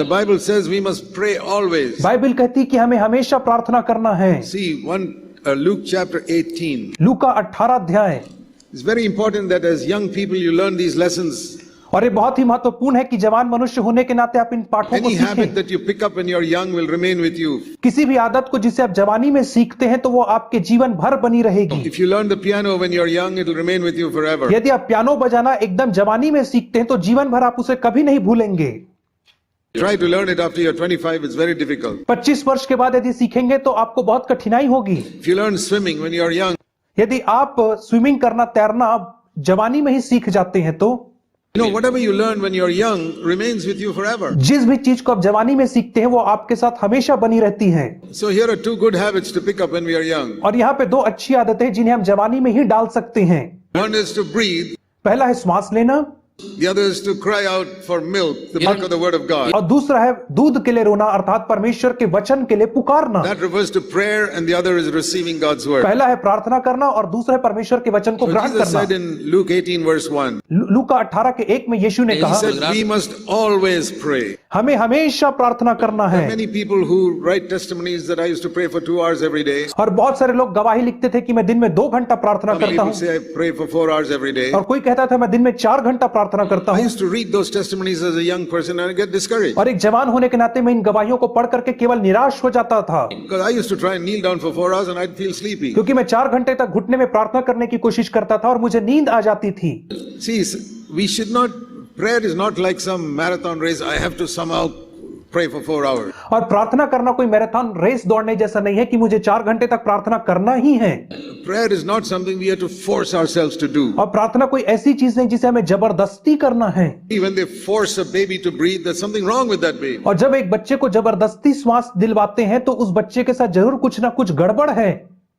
The Bible says we must pray always. Bible कहती है कि हमें हमेशा प्रार्थना करना है। See, Luke chapter 18. लूका 18 अध्याय। It's very important that as young people you learn these lessons. और ये बहुत ही महत्वपूर्ण है कि जवान मनुष्य होने के नाते आप इन पाठों को Any habit सीखें। that you pick up when you're young will remain with you. किसी भी आदत को जिसे आप जवानी में सीखते हैं तो वो आपके जीवन भर बनी रहेगी। If you learn the piano when you're young, it will remain with you forever. यदि आप पियानो बजाना एकदम जवानी में सीखते हैं तो जीवन भर आप उसे कभी नहीं भूलेंगे। Try to learn it after you're 25, it's very difficult. 25 वर्ष के बाद यदि सीखेंगे तो आपको बहुत कठिनाई होगी। If you learn swimming when you're young, यदि आप स्विमिंग करना, तैरना जवानी में ही सीख जाते हैं तो whatever you learn when you're young remains with you forever. जिस भी चीज को आप जवानी में सीखते हैं वो आपके साथ हमेशा बनी रहती हैं। So here are two good habits to pick up when we are young. और यहाँ पे दो अच्छी आदतें जिन्हें हम जवानी में ही डाल सकते हैं। One is to breathe. पहला है श्वास लेना, The other is to cry out for milk, the milk of the word of God. और दूसरा है दूध के लिए रोना, अर्थात परमेश्वर के वचन के लिए पुकारना। That refers to prayer, and the other is receiving God's word. पहला है प्रार्थना करना और दूसरा है परमेश्वर के वचन को So ग्रहण Jesus said करना। in Luke 18 verse 1, लूका 18 के 1 में यीशु ने he कहा said we must always pray. हमें हमेशा प्रार्थना करना There है। are many people who write testimonies that I used to pray for 2 hours every day. और बहुत सारे लोग गवाही लिखते थे कि मैं दिन में 2 घंटा प्रार्थना Some करता people हूँ, say I pray for 4 hours every day. और कोई कहता था मैं दिन में 4 घंटा प्रार्थना करता I हूँ। used to read those testimonies as a young person and I get discouraged. और एक जवान होने के नाते मैं इन गवाहियों को पढ़ करके केवल निराश हो जाता था, Because I used to try and kneel down for 4 hours and I'd feel sleepy. क्योंकि मैं 4 घंटे तक घुटने में प्रार्थना करने की कोशिश करता था और मुझे नींद आ जाती थी। See, we should not, prayer is not like some marathon race. I have to somehow pray for 4 hours. और प्रार्थना करना कोई मैराथन रेस दौड़ने जैसा नहीं है कि मुझे 4 घंटे तक प्रार्थना करना ही है। Prayer is not something we have to force ourselves to do. और प्रार्थना कोई ऐसी चीज नहीं जिसे हमें जबरदस्ती करना है। When they force a baby to breathe, there's something wrong with that baby. और जब एक बच्चे को जबरदस्ती श्वास दिलवाते हैं तो उस बच्चे के साथ जरूर कुछ ना कुछ गड़बड़ है।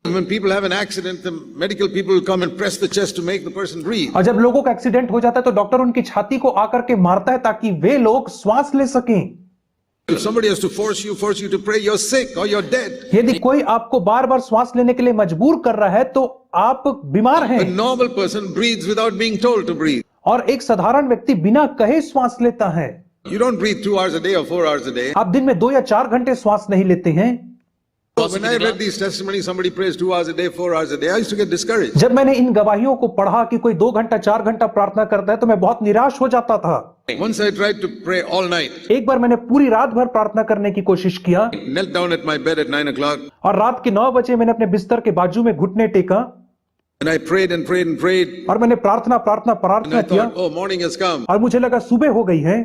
When people have an accident, the medical people will come and press the chest to make the person breathe. और जब लोगों का एक्सीडेंट हो जाता है तो डॉक्टर उनकी छाती को आकर के मारता है ताकि वे लोग श्वास ले सकें। If somebody has to force you to pray, you're sick or you're dead. यदि कोई आपको बार बार श्वास लेने के लिए मजबूर कर रहा है तो आप बीमार A हैं। normal person breathes without being told to breathe. और एक साधारण व्यक्ति बिना कहे श्वास लेता है। You don't breathe 2 hours a day or 4 hours a day. आप दिन में 2 या 4 घंटे श्वास नहीं लेते हैं। When I read these testimonies, somebody prays 2 hours a day, 4 hours a day, I used to get discouraged. जब मैंने इन गवाहियों को पढ़ा कि कोई 2 घंटा 4 घंटा प्रार्थना करता है तो मैं बहुत निराश हो जाता था। Once I tried to pray all night. एक बार मैंने पूरी रात भर प्रार्थना करने की कोशिश किया Knelt down at my bed at 9 o'clock. और रात के 9 बजे मैंने अपने बिस्तर के बाजू में घुटने टेका And I prayed and prayed and prayed. और मैंने प्रार्थना And I किया thought, oh, morning has come. और मुझे लगा सुबह हो गई है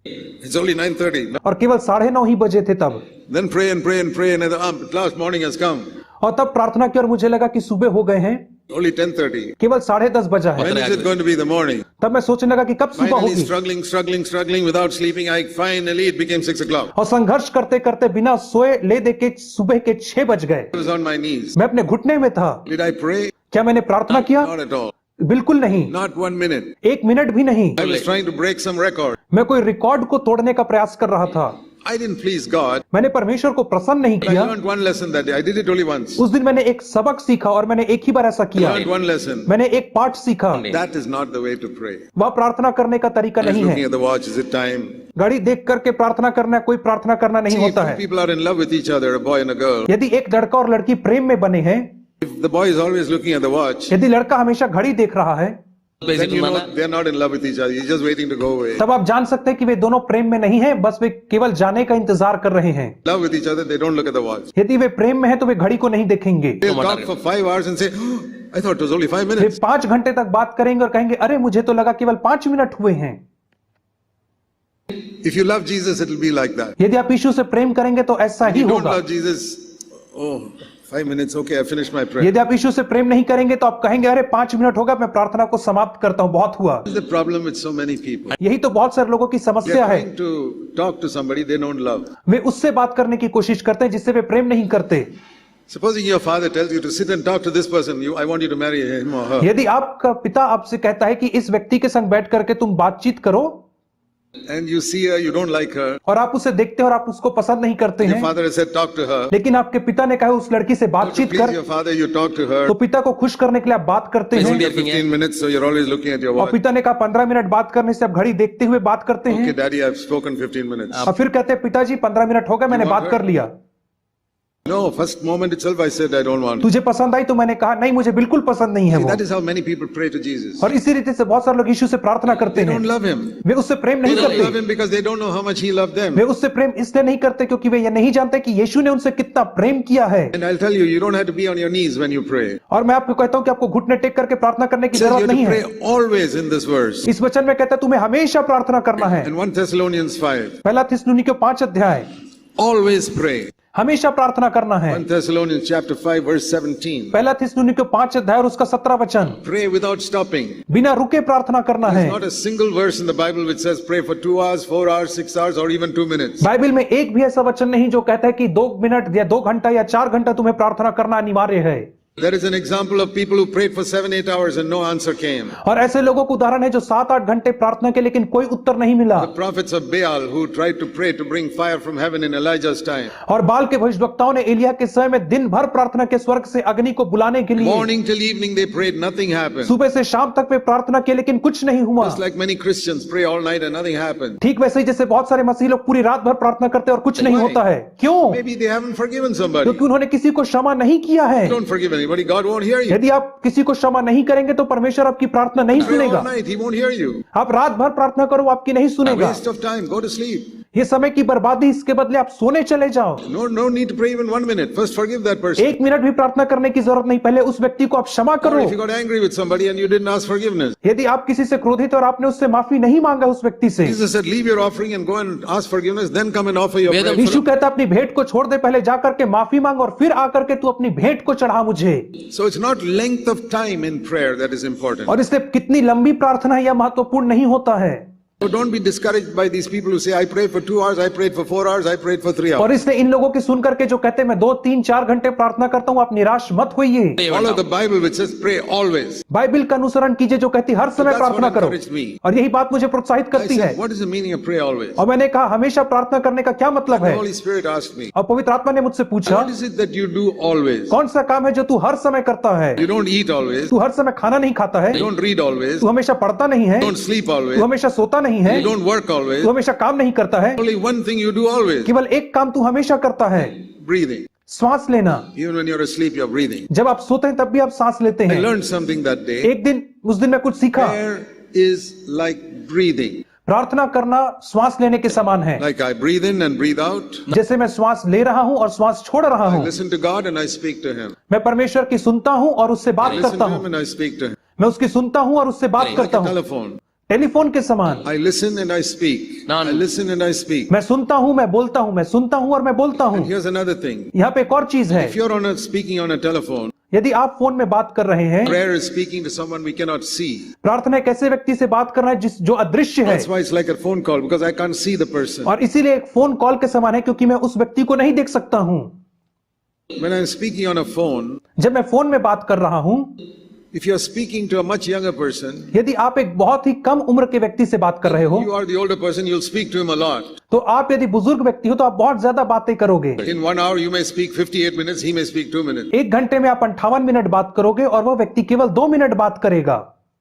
It's only 9:30. और केवल 9:30 ही बजे थे तब। Then pray and pray and pray and at last morning has come. और तब प्रार्थना की और मुझे लगा कि सुबह हो गए हैं, Only 10:30. केवल 10:30 बजा है। When is it going to be the morning? तब मैं सोचने लगा कि कब सुबह Finally होगी। struggling without sleeping. Finally it became 6 o'clock. और संघर्ष करते करते बिना सोए ले दे के सुबह के 6 बज गए। I was on my knees. मैं अपने घुटने में था। Did I pray? क्या मैंने प्रार्थना किया? Not at all. बिल्कुल नहीं, Not 1 minute. 1 मिनट भी नहीं। I was trying to break some record. मैं कोई रिकॉर्ड को तोड़ने का प्रयास कर रहा था। I didn't please God. मैंने परमेश्वर को प्रसन्न नहीं I किया। learned one lesson that day. I did it only once. उस दिन मैंने एक सबक सीखा और मैंने एक ही बार ऐसा I किया। learned one lesson. मैंने एक पाठ सीखा। That is not the way to pray. वह प्रार्थना करने का तरीका I was नहीं looking है। at the watch. Is it time? घड़ी देख करके प्रार्थना करना कोई प्रार्थना करना नहीं See, होता if है। people are in love with each other, a boy and a girl. यदि एक लड़का और लड़की प्रेम में बने हैं, If the boy is always looking at the watch, यदि लड़का हमेशा घड़ी देख रहा है, then you know they're not in love with each other. He's just waiting to go away. तब आप जान सकते हैं कि वे दोनों प्रेम में नहीं हैं, बस वे केवल जाने का इंतजार कर रहे हैं। Love with each other, they don't look at the watch. यदि वे प्रेम में हैं तो वे घड़ी को नहीं देखेंगे। They'll talk for 5 hours and say, oh, I thought it was only 5 way minutes. 5 घंटे तक बात करेंगे और कहेंगे अरे मुझे तो लगा केवल 5 मिनट हुए हैं। If you love Jesus, it'll be like that. यदि आप यीशु से प्रेम करेंगे तो ऐसा ही You don't होगा। love Jesus, oh, 5 minutes, okay, I finished my prayer. यदि आप यीशु से प्रेम नहीं करेंगे तो आप कहेंगे अरे 5 मिनट होगा, मैं प्रार्थना को समाप्त करता हूं, बहुत हुआ। This is the problem with so many people. यही तो बहुत सारे लोगों की They're समस्या है। trying to talk to somebody they don't love. वे उससे बात करने की कोशिश करते हैं जिससे वे प्रेम नहीं करते। Supposing your father tells you to sit and talk to this person, I want you to marry him or her. यदि आपका पिता आपसे कहता है कि इस व्यक्ति के संग बैठ करके तुम बातचीत करो, and you see her, you don't like her. और आप उसे देखते हैं और आप उसको पसंद नहीं करते Your हैं, father has said, talk to her. लेकिन आपके पिता ने कहा उस लड़की से To बातचीत please कर, your father, you talk to her. तो पिता को खुश करने के लिए आप बात करते You हैं, only have 15 minutes, so you're always looking at your और watch. पिता ने कहा 15 मिनट बात करने से आप घड़ी देखते हुए बात करते Okay, हैं, daddy, I've spoken 15 minutes. और फिर कहते हैं पिताजी 15 मिनट हो गए, मैंने You want बात कर her? लिया। No, first moment itself I said I don't want. तुझे पसंद आई तो मैंने कहा नहीं, मुझे बिल्कुल पसंद नहीं है See, वो। that is how many people pray to Jesus. और इसी रीति से बहुत सारे लोग यीशु से प्रार्थना करते They हैं, don't love him. वे उससे प्रेम They नहीं don't love करते, him because they don't know how much he loved them. वे उससे प्रेम इसलिए नहीं करते क्योंकि वे ये नहीं जानते कि यीशु ने उनसे कितना प्रेम किया है। And I'll tell you, you don't have to be on your knees when you pray. और मैं आपको कहता हूं कि आपको घुटने टेक करके प्रार्थना करने की It says you जरूरत have नहीं to है। pray always in this verse. इस वचन में कहता है तुम्हें हमेशा प्रार्थना करना है। In 1 Thessalonians 5, पहला थिस्सलुनीकियों 5 अध्याय, always pray. हमेशा प्रार्थना करना है। 1 Thessalonians chapter 5 verse 17. पहला थिस्सलुनीकियों 5 अध्याय और उसका 17 वचन, Pray without stopping. बिना रुके प्रार्थना करना है। There's not a single verse in the Bible which says pray for 2 hours, 4 hours, 6 hours or even 2 minutes. Bible में एक भी ऐसा वचन नहीं जो कहता है कि 2 मिनट या 2 घंटा या 4 घंटा तुम्हें प्रार्थना करना अनिवार्य है। There is an example of people who prayed for 7, 8 hours and no answer came. और ऐसे लोगों का उदाहरण है जो 7-8 घंटे प्रार्थना के लेकिन कोई उत्तर नहीं मिला। The prophets of Baal who tried to pray to bring fire from heaven in Elijah's time. और बाल के भविष्यवक्ताओं ने एलिया के समय में दिन भर प्रार्थना के स्वर्ग से अग्नि को बुलाने के लिए Morning till evening they prayed, nothing happened. सुबह से शाम तक वे प्रार्थना किए लेकिन कुछ नहीं हुआ। Just like many Christians pray all night and nothing happened. ठीक वैसे ही जैसे बहुत सारे मसीही लोग पूरी रात भर प्रार्थना करते हैं और कुछ नहीं Why? होता है। क्यों? Maybe they haven't forgiven somebody. क्योंकि उन्होंने किसी को क्षमा नहीं किया है। Don't forgive anybody, God won't hear you. यदि आप किसी को क्षमा नहीं करेंगे तो परमेश्वर आपकी प्रार्थना नहीं Pray सुनेगा। all night, he won't hear you. आप रात भर प्रार्थना करो, वो आपकी नहीं A सुनेगा। waste of time, go to sleep. ये समय की बर्बादी, इसके बदले आप सोने चले जाओ। No need to pray even 1 minute. First forgive that person. 1 minute भी प्रार्थना करने की जरूरत नहीं, पहले उस व्यक्ति को आप क्षमा Or करो। if you got angry with somebody and you didn't ask forgiveness. यदि आप किसी से क्रोधित और आपने उससे माफी नहीं मांगा उस व्यक्ति से, Jesus said, leave your offering and go and ask forgiveness, then come and offer your prayer. यीशु कहता अपनी भेंट को छोड़ दे, पहले जाकर के माफी मांग और फिर आकर के तू अपनी भेंट को चढ़ा मुझे। So it's not length of time in prayer that is important. और इसलिए कितनी लंबी प्रार्थना है यह महत्वपूर्ण नहीं होता है। So don't be discouraged by these people who say, I prayed for 2 hours, I prayed for 4 hours, I prayed for 3 और hours. इसलिए इन लोगों की सुनकर के जो कहते हैं मैं 2, 3, 4 घंटे प्रार्थना करता हूं, आप निराश मत होइए। Follow the Bible which says pray always. Bible का अनुसरण कीजिए जो कहती है हर समय That's what प्रार्थना करो, encouraged me. और यही बात मुझे प्रोत्साहित I करती है। said, what is the meaning of pray always? और मैंने कहा हमेशा प्रार्थना करने का क्या मतलब The है? Holy Spirit asked me, और पवित्र आत्मा ने मुझसे पूछा what is it that you do always? कौन सा काम है जो तू हर समय करता है? You don't eat always, तू हर समय खाना नहीं खाता है, you don't read always, तू हमेशा पढ़ता नहीं है, you don't sleep always, तू हमेशा सोता नहीं है, you don't work always. तू हमेशा काम नहीं करता है। Only one thing you do always, केवल एक काम तू हमेशा करता है, breathing. श्वास लेना। Even when you're asleep, you're breathing. जब आप सोते हैं तब भी आप सांस लेते I हैं। learned something that day. एक दिन उस दिन मैं कुछ सीखा, Prayer is like breathing. प्रार्थना करना श्वास लेने के समान है। Like I breathe in and breathe out. जैसे मैं श्वास ले रहा हूं और श्वास छोड़ रहा I हूं, listen to God and I speak to Him. मैं परमेश्वर की सुनता हूं और उससे I बात listen करता to हूं, Him and I speak to Him. मैं उसकी सुनता हूं और उससे बात Like करता a हूं, telephone. टेलीफोन के समान। I listen and I speak. I listen and I speak. मैं सुनता हूं, मैं बोलता हूं, मैं सुनता हूं और मैं बोलता हूं। And here's another thing. यहाँ पे एक और चीज है, If you're speaking on a telephone, यदि आप फोन में बात कर रहे हैं, prayer is speaking to someone we cannot see. प्रार्थना एक ऐसे व्यक्ति से बात करना है जो अदृश्य है, That's why it's like a phone call because I can't see the person. और इसीलिए एक फोन कॉल के समान है क्योंकि मैं उस व्यक्ति को नहीं देख सकता हूं। When I'm speaking on a phone, जब मैं फोन में बात कर रहा हूं, if you're speaking to a much younger person, यदि आप एक बहुत ही कम उम्र के व्यक्ति से बात कर रहे हो, you are the older person, you'll speak to him a lot. तो आप यदि बुजुर्ग व्यक्ति हो तो आप बहुत ज्यादा बातें करोगे। In 1 hour, you may speak 58 minutes, he may speak 2 minutes. 1 घंटे में आप 58 मिनट बात करोगे और वह व्यक्ति केवल 2 मिनट बात करेगा।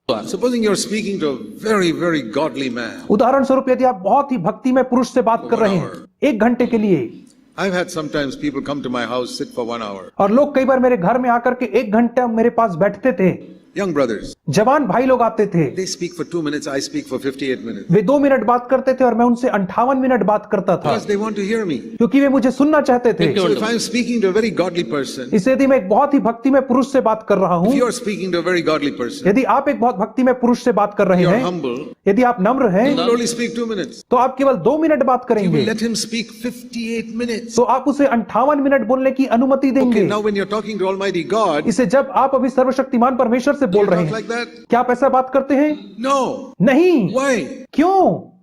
Supposing you're speaking to a very, very godly man. उदाहरण स्वरूप यदि आप बहुत ही भक्ति में पुरुष से बात कर रहे हैं 1 घंटे के लिए, I've had sometimes people come to my house, sit for 1 hour. और लोग कई बार मेरे घर में आकर के 1 घंटा मेरे पास बैठते थे, Young brothers, जवान भाई लोग आते थे, they speak for 2 minutes, I speak for 58 minutes. Way 2 minute बात करते थे और मैं उनसे 58 मिनट बात करता था, Because they want to hear me. क्योंकि वे मुझे सुनना चाहते थे। So if I'm speaking to a very godly person, इसलिए यदि मैं एक बहुत ही भक्ति में पुरुष से बात कर रहा हूं, if you're speaking to a very godly person, यदि आप एक बहुत भक्ति में पुरुष से बात कर रहे you're हैं, humble, यदि आप नम्र हैं, you will only speak 2 minutes. तो आप केवल 2 मिनट बात You will करेंगे, let him speak 58 minutes. तो आप उसे 58 मिनट बोलने की अनुमति Okay, देंगे। now when you're talking to Almighty God, इसे जब आप अभी सर्वशक्तिमान परमेश्वर से बोल you रहे talk हैं, like that? क्या आप ऐसा बात करते हैं? No. नहीं। Why? क्यों?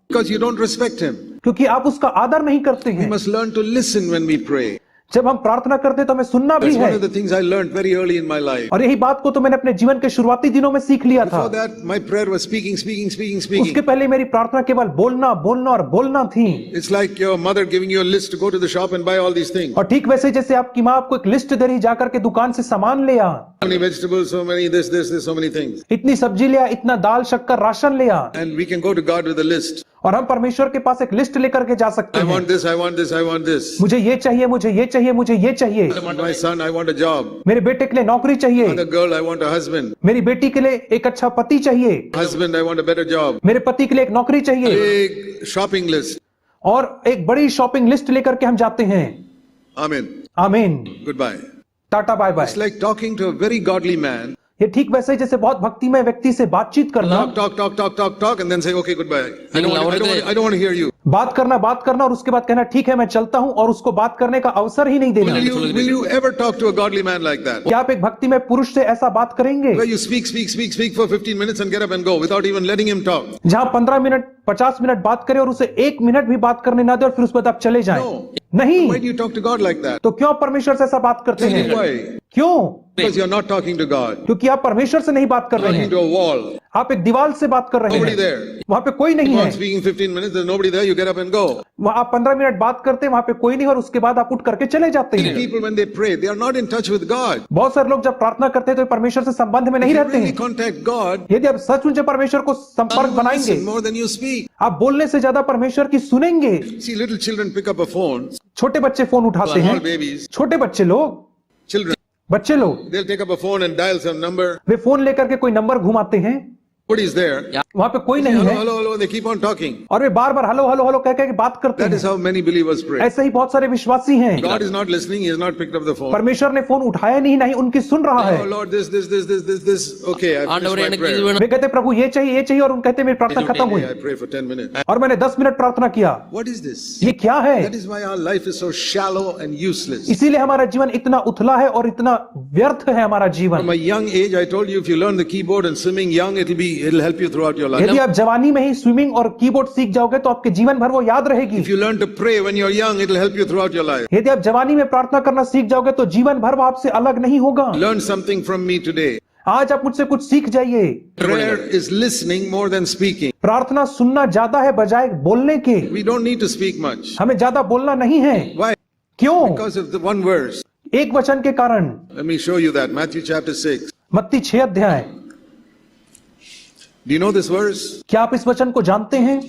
Because you don't respect him. क्योंकि आप उसका आदर नहीं करते We हैं। must learn to listen when we pray. जब हम प्रार्थना करते हैं तो हमें सुनना भी That's है। one of the things I learned very early in my life. और यही बात को तो मैंने अपने जीवन के शुरुआती दिनों में सीख लिया था। Before that, my prayer was speaking. उसके पहले मेरी प्रार्थना केवल बोलना बोलना और बोलना थी। It's like your mother giving you a list to go to the shop and buy all these things. और ठीक वैसे जैसे आपकी माँ आपको एक लिस्ट दे रही, जाकर के दुकान से सामान ले आ, So many vegetables, so many this, so many things. इतनी सब्जी ले आ, इतना दाल शक्कर राशन ले आ, And we can go to God with a list. और हम परमेश्वर के पास एक लिस्ट लेकर के जा सकते I हैं। want this, I want this, I want this. मुझे ये चाहिए, मुझे ये चाहिए, मुझे ये चाहिए। My son, I want a job. मेरे बेटे के लिए नौकरी चाहिए, The girl, I want a husband. मेरी बेटी के लिए एक अच्छा पति चाहिए, Husband, I want a better job. मेरे पति के लिए एक नौकरी चाहिए, Big shopping list. और एक बड़ी शॉपिंग लिस्ट लेकर के हम जाते हैं। Amen. आमीन, Goodbye. Tata bye bye. It's like talking to a very godly man. ये ठीक वैसे जैसे बहुत भक्तिमय व्यक्ति से बातचीत करना, Talk, and then say, okay, goodbye. I don't want to hear you. बात करना और उसके बाद कहना ठीक है मैं चलता हूं, और उसको बात करने का अवसर ही नहीं देना। Will you ever talk to a godly man like that? क्या आप एक भक्तिमय पुरुष से ऐसा बात करेंगे Where you speak for 15 minutes and get up and go without even letting him talk. जहां 15 मिनट 50 मिनट बात करें और उसे 1 मिनट भी बात करने ना दे और फिर उसके बाद आप चले जाएं? No. नहीं। Why do you talk to God like that? तो क्यों आप परमेश्वर से ऐसा बात करते Tell me हैं? why. क्यों? Because you're not talking to God. क्योंकि आप परमेश्वर से नहीं बात कर रहे Talking हैं, to a wall. आप एक दीवार से बात कर रहे Nobody हैं। there. वहां पे कोई नहीं Come है। on, speaking 15 minutes, there's nobody there, you get up and go. वहां आप 15 मिनट बात करते हैं, वहां पे कोई नहीं, और उसके बाद आप उठ करके चले जाते हैं। People, when they pray, they are not in touch with God. बहुत सारे लोग जब प्रार्थना करते हैं तो परमेश्वर से संबंध में नहीं If you रहते really हैं। contact God, यदि आप सचमुच परमेश्वर को संपर्क you बनाएंगे, listen more than you speak. आप बोलने से ज्यादा परमेश्वर की सुनेंगे। See, little children pick up a phone, छोटे बच्चे फोन उठाते हैं, small babies, छोटे बच्चे लोग, children. बच्चे लोग They'll take up a phone and dial some number. Way phone लेकर के कोई नंबर घुमाते हैं, Nobody is there. वहां पे कोई नहीं है, Hello, they keep on talking. और वे बार बार हेलो हेलो हेलो कह कह के बात करते That is हैं। how many believers pray. ऐसे ही बहुत सारे विश्वासी हैं, God is not listening, He has not picked up the phone. परमेश्र ने फोन उठाया नहीं, उनकी सुन रहा है। Oh Lord, this. Okay, I finished my prayer. वे कहते प्रभु ये चाहिए, और उन कहते मेरी प्रार्थना खत्म हुई I pray for 10 minutes. और मैंने 10 मिनट प्रार्थना किया। What is this? ये क्या है? That is why our life is so shallow and useless. इसीलिए हमारा जीवन इतना उथला है और इतना व्यर्थ है हमारा From जीवन। a young age, I told you, if you learn the keyboard and swimming young, it'll help you throughout your life. यदि आप जवानी में ही स्विमिंग और कीबोर्ड सीख जाओगे तो आपके जीवन भर वो याद रहेगी। If you learn to pray when you're young, it'll help you throughout your life. यदि आप जवानी में प्रार्थना करना सीख जाओगे तो जीवन भर वो आपसे अलग नहीं होगा। Learn something from me today. आज आप मुझसे कुछ सीख जाइए। Prayer is listening more than speaking. प्रार्थना सुनना ज्यादा है बजाय बोलने के। We don't need to speak much. हमें ज्यादा बोलना नहीं है। Why? क्यों? Because of the one verse. एक वचन के कारण। Let me show you that. Matthew chapter 6. मत्ती 6 अध्याय। Do you know this verse? क्या आप इस वचन को जानते हैं?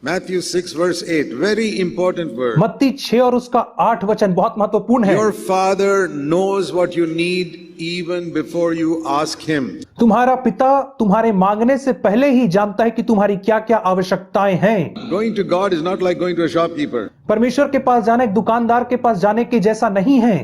Matthew 6 verse 8. Very important verse. मत्ती 6 और उसका 8 वचन बहुत महत्वपूर्ण है। Your Father knows what you need even before you ask Him. तुम्हारा पिता तुम्हारे मांगने से पहले ही जानता है कि तुम्हारी क्या क्या आवश्यकताएं हैं। Going to God is not like going to a shopkeeper. परमेश्वर के पास जाना एक दुकानदार के पास जाने के जैसा नहीं है।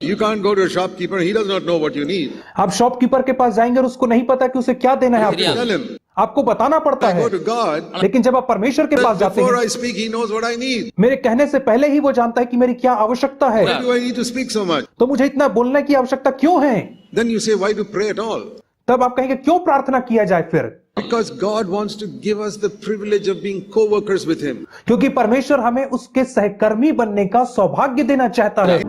You can't go to a shopkeeper. He does not know what you need. आप शॉपकीपर के पास जाएंगे और उसको नहीं पता कि उसे क्या देना है आपको। Tell him. आपको बताना पड़ता I है। go to God. लेकिन जब आप परमेश्वर के पास जाते Before हैं, I speak, He knows what I need. मेरे कहने से पहले ही वो जानता है कि मेरी क्या आवश्यकता है। Why do I need to speak so much? तो मुझे इतना बोलने की आवश्यकता क्यों है? Then you say, why to pray at all? तब आप कहेंगे क्यों प्रार्थना किया जाए फिर? Because God wants to give us the privilege of being co-workers with Him. क्योंकि परमेश्वर हमें उसके सहकर्मी बनने का सौभाग्य देना चाहता है।